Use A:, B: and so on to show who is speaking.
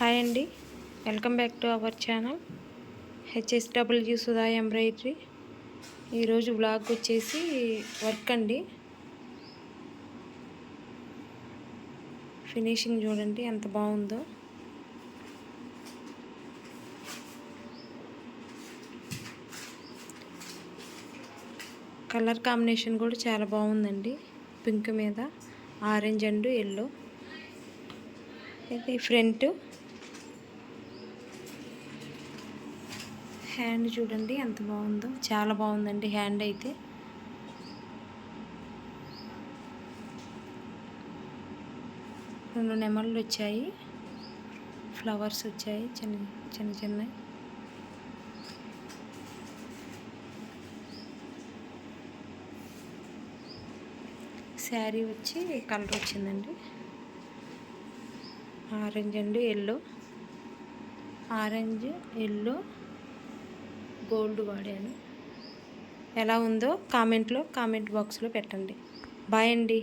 A: Hi అండి, welcome back to our channel HSW Sudha embroidery. ఈరోజు vlog వచ్చేసి వర్క్ అండి. ఫినిషింగ్ చూడండి ఎంత బాగుందో. కలర్ కాంబినేషన్ కూడా చాలా బాగుందండి. పింక్ మీద ఆరెంజ్ అండ్ ఎల్లో. ఇది ఫ్రంట్ హ్యాండ్ చూడండి ఎంత బాగుందో, చాలా బాగుందండి హ్యాండ్ అయితే. రెండు నెమళ్ళు వచ్చాయి, ఫ్లవర్స్ వచ్చాయి చిన్న చిన్న చిన్న. శారీ వచ్చి కలర్ వచ్చిందండి orange and yellow, orange yellow gold వాడాను. ఎలా ఉందో కామెంట్ బాక్స్లో పెట్టండి. బాయ్ అండి.